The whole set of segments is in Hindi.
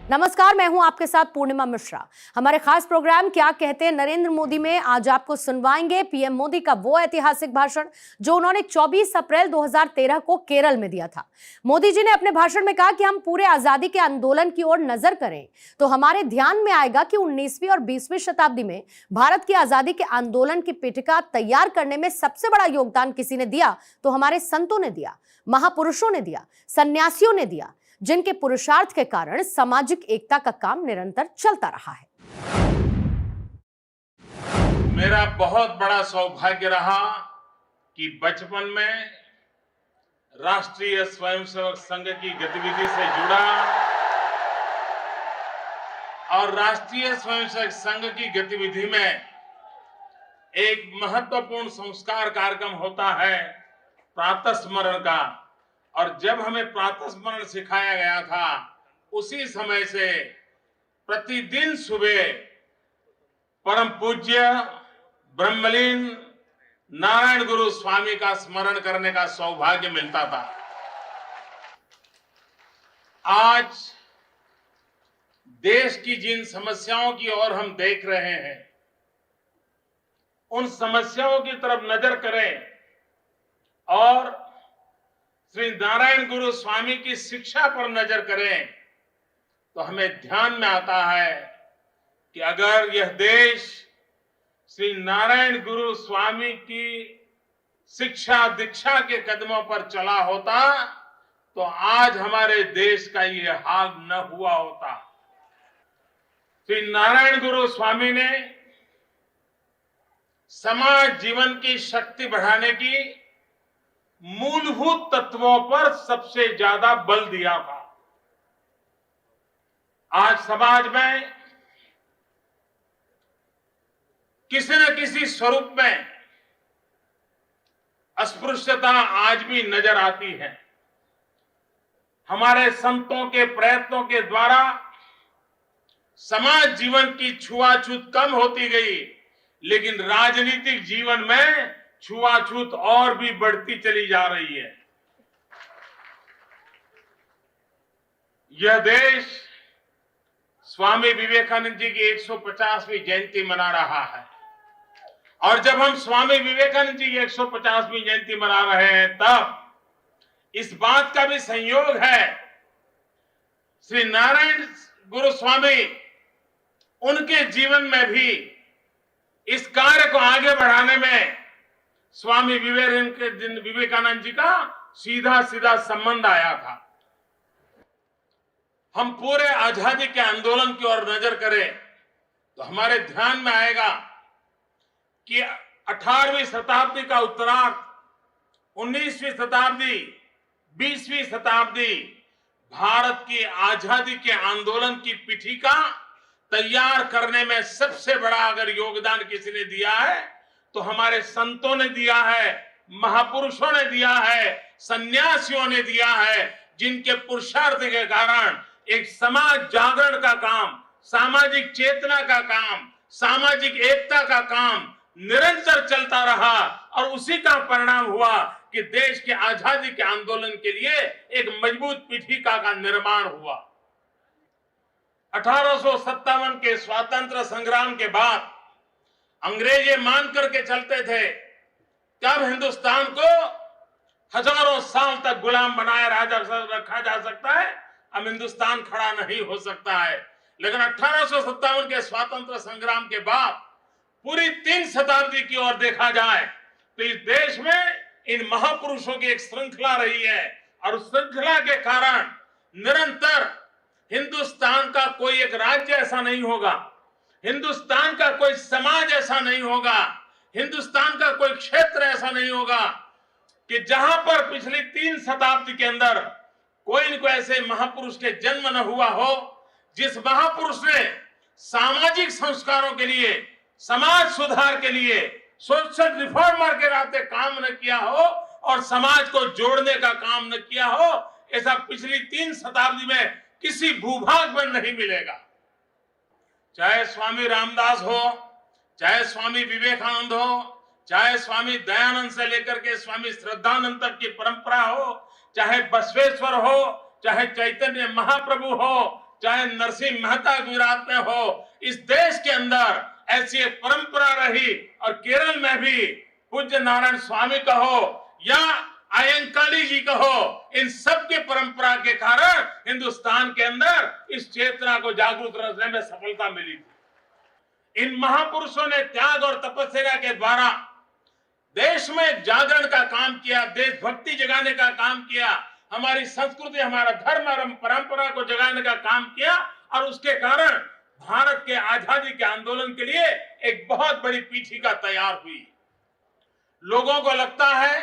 नमस्कार, मैं हूं आपके साथ पूर्णिमा मिश्रा। हमारे खास प्रोग्राम क्या कहते हैं नरेंद्र मोदी में आज आपको सुनवाएंगे पीएम मोदी का वो ऐतिहासिक भाषण जो उन्होंने 24 अप्रैल 2013 को केरल में दिया था। मोदी जी ने अपने भाषण में कहा कि हम पूरे आजादी के आंदोलन की ओर नजर करें तो हमारे ध्यान में आएगा कि 19वीं और 20वीं शताब्दी में भारत की आजादी के आंदोलन की पीठिका तैयार करने में सबसे बड़ा योगदान किसी ने दिया तो हमारे संतों ने दिया, महापुरुषों ने दिया, सन्यासियों ने दिया, जिनके पुरुषार्थ के कारण सामाजिक एकता का काम निरंतर चलता रहा है। मेरा बहुत बड़ा सौभाग्य रहा कि बचपन में राष्ट्रीय स्वयंसेवक संघ की गतिविधि से जुड़ा और राष्ट्रीय स्वयंसेवक संघ की गतिविधि में एक महत्वपूर्ण संस्कार कार्यक्रम होता है प्रातः स्मरण का। और जब हमें प्रातः स्मरण सिखाया गया था उसी समय से प्रतिदिन सुबह परम पूज्य ब्रह्मलीन नारायण गुरु स्वामी का स्मरण करने का सौभाग्य मिलता था। आज देश की जिन समस्याओं की ओर हम देख रहे हैं उन समस्याओं की तरफ नजर करें और श्री नारायण गुरु स्वामी की शिक्षा पर नजर करें तो हमें ध्यान में आता है कि अगर यह देश श्री नारायण गुरु स्वामी की शिक्षा दीक्षा के कदमों पर चला होता तो आज हमारे देश का यह हाल न हुआ होता। श्री नारायण गुरु स्वामी ने समाज जीवन की शक्ति बढ़ाने की मूलभूत तत्वों पर सबसे ज्यादा बल दिया था। आज समाज में किसी न किसी स्वरूप में अस्पृश्यता आज भी नजर आती है। हमारे संतों के प्रयत्नों के द्वारा समाज जीवन की छुआछूत कम होती गई, लेकिन राजनीतिक जीवन में छुआछूत और भी बढ़ती चली जा रही है। यह देश स्वामी विवेकानंद जी की 150वीं जयंती मना रहा है और जब हम स्वामी विवेकानंद जी की 150वीं जयंती मना रहे हैं तब इस बात का भी संयोग है श्री नारायण गुरु स्वामी उनके जीवन में भी इस कार्य को आगे बढ़ाने में स्वामी विवेकानंद जी का सीधा सीधा संबंध आया था। हम पूरे आजादी के आंदोलन की ओर नजर करें तो हमारे ध्यान में आएगा कि 18वीं शताब्दी का उत्तरार्ध, 19वीं शताब्दी, 20वीं शताब्दी भारत की आजादी के आंदोलन की पीठिका तैयार करने में सबसे बड़ा अगर योगदान किसी ने दिया है तो हमारे संतों ने दिया है, महापुरुषों ने दिया है, सन्यासियों ने दिया है, जिनके पुरुषार्थ के कारण एक समाज जागरण का काम, सामाजिक चेतना का काम, सामाजिक एकता का काम निरंतर चलता रहा और उसी का परिणाम हुआ कि देश के आजादी के आंदोलन के लिए एक मजबूत पीठिका का निर्माण हुआ। 1857 के स्वातंत्र संग्राम के बाद अंग्रेज ये मान करके चलते थे कि अब हिंदुस्तान को हजारों साल तक गुलाम बनाए रखा जा सकता है, अब हिंदुस्तान खड़ा नहीं हो सकता है। लेकिन 1857 के स्वातंत्र संग्राम के बाद पूरी 3 शताब्दी की ओर देखा जाए तो इस देश में इन महापुरुषों की एक श्रृंखला रही है और उस श्रृंखला के कारण निरंतर हिंदुस्तान का कोई एक राज्य ऐसा नहीं होगा, हिंदुस्तान का कोई समाज ऐसा नहीं होगा, हिंदुस्तान का कोई क्षेत्र ऐसा नहीं होगा कि जहां पर पिछली 3 शताब्दी के अंदर कोई न कोई ऐसे महापुरुष के जन्म न हुआ हो जिस महापुरुष ने सामाजिक संस्कारों के लिए, समाज सुधार के लिए, सोशल रिफॉर्मर के रास्ते काम न किया हो और समाज को जोड़ने का काम न किया हो। ऐसा पिछली 3 शताब्दी में किसी भूभाग में नहीं मिलेगा। चाहे स्वामी रामदास हो, चाहे स्वामी विवेकानंद हो, चाहे स्वामी दयानंद से लेकर के स्वामी श्रद्धानंद तक की परंपरा हो, चाहे बसवेश्वर हो, चाहे चैतन्य महाप्रभु हो, चाहे नरसिंह मेहता गुजरात में हो, इस देश के अंदर ऐसी एक परंपरा रही। और केरल में भी पूज्य नारायण स्वामी कहो या अयंकाली जी कहो, इन सब की परंपरा के कारण हिंदुस्तान के अंदर इस चेतना को जागरूक रखने में सफलता मिली थी। इन महापुरुषों ने त्याग और तपस्या के द्वारा देश में जागरण का काम किया, देशभक्ति जगाने का काम किया, हमारी संस्कृति, हमारा धर्म और परंपरा को जगाने का काम किया। और उसके कारण भारत के आजादी के आंदोलन के लिए एक बहुत बड़ी पीठिका तैयार हुई। लोगों को लगता है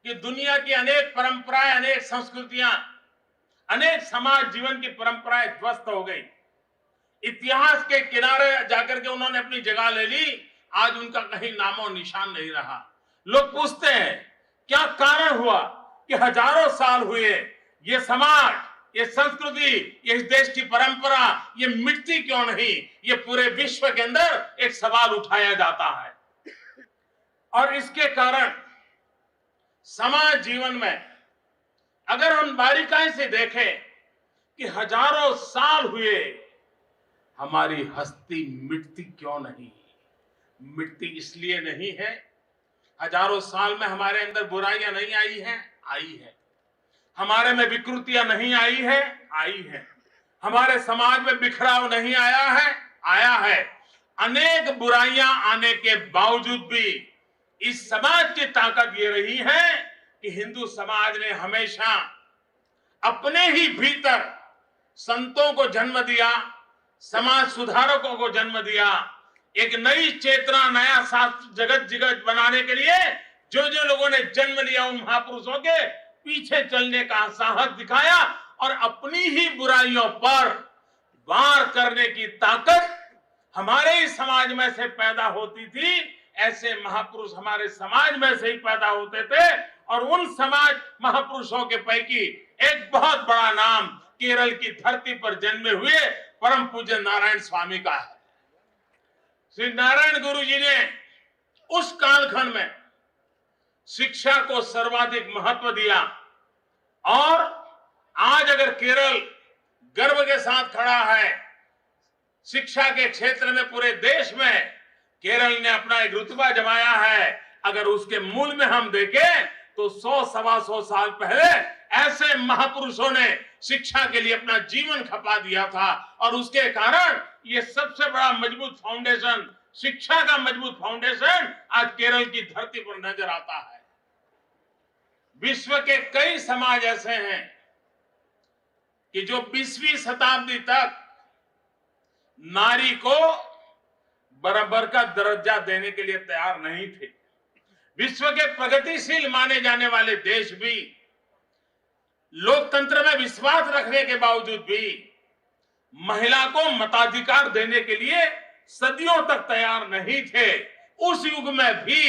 कि दुनिया की अनेक परंपराएं, अनेक संस्कृतियां, अनेक समाज जीवन की परंपराएं ध्वस्त हो गई। इतिहास के किनारे जाकर के उन्होंने अपनी जगह ले ली, आज उनका कहीं नामो निशान नहीं रहा। लोग पूछते हैं क्या कारण हुआ कि हजारों साल हुए ये समाज, ये संस्कृति, ये इस देश की परंपरा ये मिटती क्यों नहीं? ये पूरे विश्व के अंदर एक सवाल उठाया जाता है। और इसके कारण समाज जीवन में अगर हम बारीकाई से देखें कि हजारों साल हुए, हमारी हस्ती मिटती क्यों नहीं? मिटती इसलिए नहीं है, हजारों साल में हमारे अंदर बुराइयां नहीं आई हैं, आई है। हमारे में विकृतियां नहीं आई है, आई है। हमारे समाज में बिखराव नहीं आया है, आया है। अनेक बुराइयां आने के बावजूद भी इस समाज की ताकत ये रही है कि हिंदू समाज ने हमेशा अपने ही भीतर संतों को जन्म दिया, समाज सुधारकों को जन्म दिया, एक नई चेतना, नया शास्त्र जगत जगत बनाने के लिए जो जो लोगों ने जन्म लिया उन महापुरुषों के पीछे चलने का साहस दिखाया और अपनी ही बुराइयों पर वार करने की ताकत हमारे ही समाज में से पैदा होती थी। ऐसे महापुरुष हमारे समाज में से ही पैदा होते थे और उन समाज महापुरुषों के पैकी एक बहुत बड़ा नाम केरल की धरती पर जन्मे हुए परम पूज्य नारायण स्वामी का है। श्री नारायण गुरु जी ने उस कालखंड में शिक्षा को सर्वाधिक महत्व दिया और आज अगर केरल गर्व के साथ खड़ा है शिक्षा के क्षेत्र में, पूरे देश में केरल ने अपना एक रुतबा जमाया है। अगर उसके मूल में हम देखें तो 100-125 साल पहले ऐसे महापुरुषों ने शिक्षा के लिए अपना जीवन खपा दिया था और उसके कारण ये सबसे बड़ा मजबूत फाउंडेशन, शिक्षा का मजबूत फाउंडेशन आज केरल की धरती पर नजर आता है। विश्व के कई समाज ऐसे हैं कि जो 20वीं शताब्दी तक नारी को बराबर का दर्जा देने के लिए तैयार नहीं थे। विश्व के प्रगतिशील माने जाने वाले देश भी लोकतंत्र में विश्वास रखने के बावजूद भी महिला को मताधिकार देने के लिए सदियों तक तैयार नहीं थे। उस युग में भी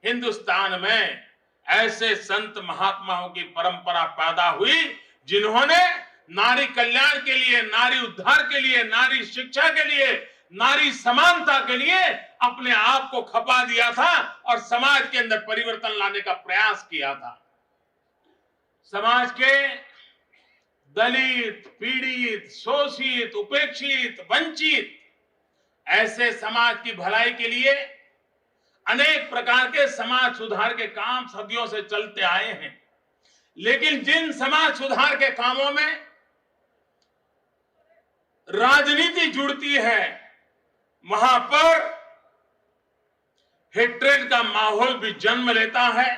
हिंदुस्तान में ऐसे संत महात्माओं की परंपरा पैदा हुई जिन्होंने नारी कल्याण के लिए, नारी उद्धार के लिए, नारी शिक्षा के लिए, नारी समानता के लिए अपने आप को खपा दिया था और समाज के अंदर परिवर्तन लाने का प्रयास किया था। समाज के दलित, पीड़ित, शोषित, उपेक्षित, वंचित ऐसे समाज की भलाई के लिए अनेक प्रकार के समाज सुधार के काम सदियों से चलते आए हैं। लेकिन जिन समाज सुधार के कामों में राजनीति जुड़ती है वहां पर हेट्रेड का माहौल भी जन्म लेता है।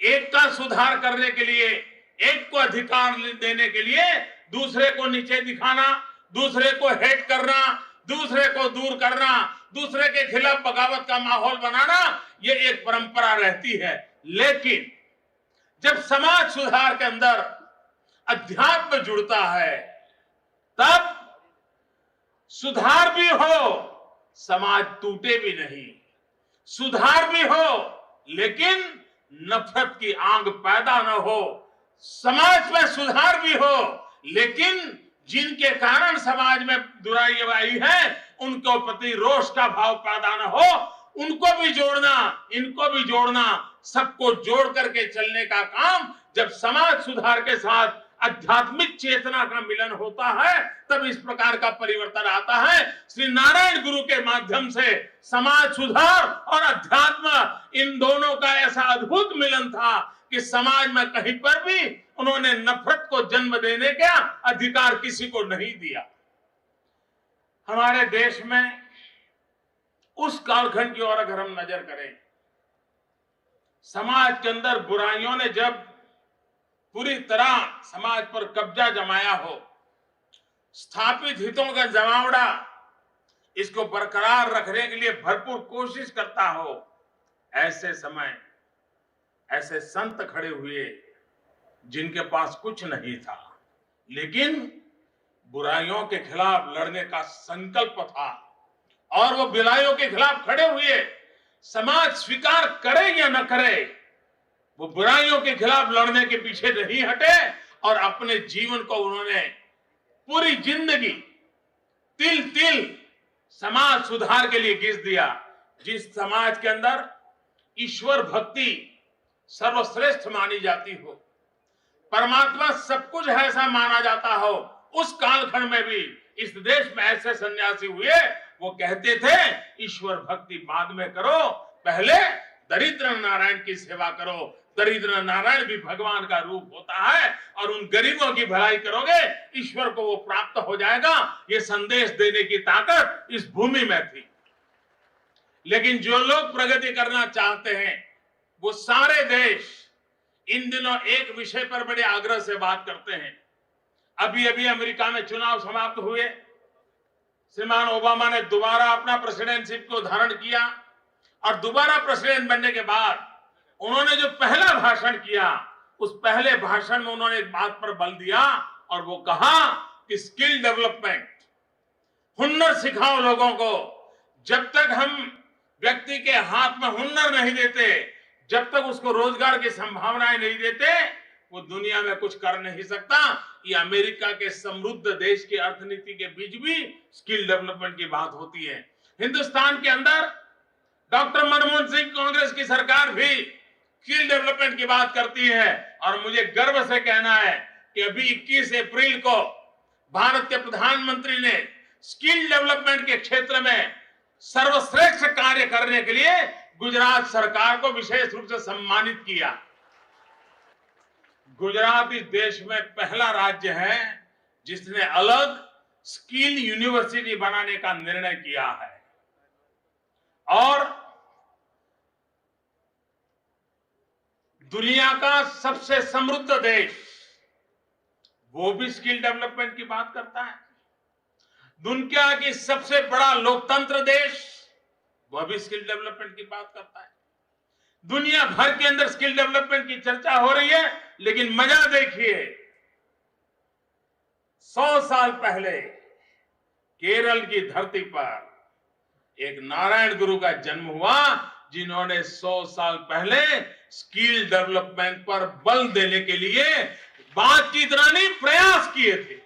एक का सुधार करने के लिए, एक को अधिकार देने के लिए दूसरे को नीचे दिखाना, दूसरे को हेट करना, दूसरे को दूर करना, दूसरे के खिलाफ बगावत का माहौल बनाना, ये एक परंपरा रहती है। लेकिन जब समाज सुधार के अंदर अध्यात्म जुड़ता है तब सुधार भी हो, समाज टूटे भी नहीं। सुधार भी हो लेकिन नफरत की आग पैदा न हो। समाज में सुधार भी हो लेकिन जिनके कारण समाज में बुराई आई है उनको प्रति रोष का भाव पैदा न हो। उनको भी जोड़ना, इनको भी जोड़ना, सबको जोड़ करके चलने का काम जब समाज सुधार के साथ आध्यात्मिक चेतना का मिलन होता है, तब इस प्रकार का परिवर्तन आता है। श्री नारायण गुरु के माध्यम से समाज सुधार और अध्यात्म इन दोनों का ऐसा अद्भुत मिलन था कि समाज में कहीं पर भी उन्होंने नफरत को जन्म देने का अधिकार किसी को नहीं दिया। हमारे देश में उस कालखंड की ओर अगर हम नजर करें, समाज के अंदर बुराइयों ने जब पूरी तरह समाज पर कब्जा जमाया हो, स्थापित हितों का जमावड़ा इसको बरकरार रखने के लिए भरपूर कोशिश करता हो, ऐसे समय ऐसे संत खड़े हुए जिनके पास कुछ नहीं था, लेकिन बुराइयों के खिलाफ लड़ने का संकल्प था और वो बुराइयों के खिलाफ खड़े हुए। समाज स्वीकार करे या न करे, वो बुराइयों के खिलाफ लड़ने के पीछे नहीं हटे और अपने जीवन को उन्होंने पूरी जिंदगी तिल तिल समाज सुधार के लिए घिस दिया। जिस समाज के अंदर ईश्वर भक्ति सर्वश्रेष्ठ मानी जाती हो, परमात्मा सब कुछ ऐसा माना जाता हो, उस कालखंड में भी इस देश में ऐसे सन्यासी हुए, वो कहते थे ईश्वर भक्ति बाद में करो, पहले दरिद्र नारायण की सेवा करो। दरिद्र नारायण भी भगवान का रूप होता है और उन गरीबों की भलाई करोगे, ईश्वर को वो प्राप्त हो जाएगा। ये संदेश देने की ताकत इस भूमि में थी। लेकिन जो लोग प्रगति करना चाहते हैं, वो सारे देश इन दिनों एक विषय पर बड़े आग्रह से बात करते हैं। अभी अभी अमेरिका में चुनाव समाप्त हुए, श्रीमान ओबामा ने दोबारा अपना प्रेसिडेंटशिप को धारण किया और दोबारा प्रेसिडेंट बनने के बाद उन्होंने जो पहला भाषण किया, उस पहले भाषण में उन्होंने एक बात पर बल दिया और वो कहा कि स्किल डेवलपमेंट, हुनर सिखाओ लोगों को। जब तक हम व्यक्ति के हाथ में हुनर नहीं देते, जब तक उसको रोजगार की संभावनाएं नहीं देते, वो दुनिया में कुछ कर नहीं सकता। ये अमेरिका के समृद्ध देश की अर्थनीति के बीच भी स्किल डेवलपमेंट की बात होती है। हिंदुस्तान के अंदर डॉक्टर मनमोहन सिंह कांग्रेस की सरकार भी स्किल डेवलपमेंट की बात करती है और मुझे गर्व से कहना है कि अभी 21 अप्रैल को भारत के प्रधानमंत्री ने स्किल डेवलपमेंट के क्षेत्र में सर्वश्रेष्ठ कार्य करने के लिए गुजरात सरकार को विशेष रूप से सम्मानित किया। गुजरात इस देश में पहला राज्य है जिसने अलग स्किल यूनिवर्सिटी बनाने का निर्णय किया है और दुनिया का सबसे समृद्ध देश वो भी स्किल डेवलपमेंट की बात करता है। दुनिया की सबसे बड़ा लोकतंत्र देश वह भी स्किल डेवलपमेंट की बात करता है। दुनिया भर के अंदर स्किल डेवलपमेंट की चर्चा हो रही है, लेकिन मजा देखिए, 100 साल पहले केरल की धरती पर एक नारायण गुरु का जन्म हुआ, जिन्होंने 100 साल पहले स्किल डेवलपमेंट पर बल देने के लिए बातचीत नहीं, प्रयास किए थे।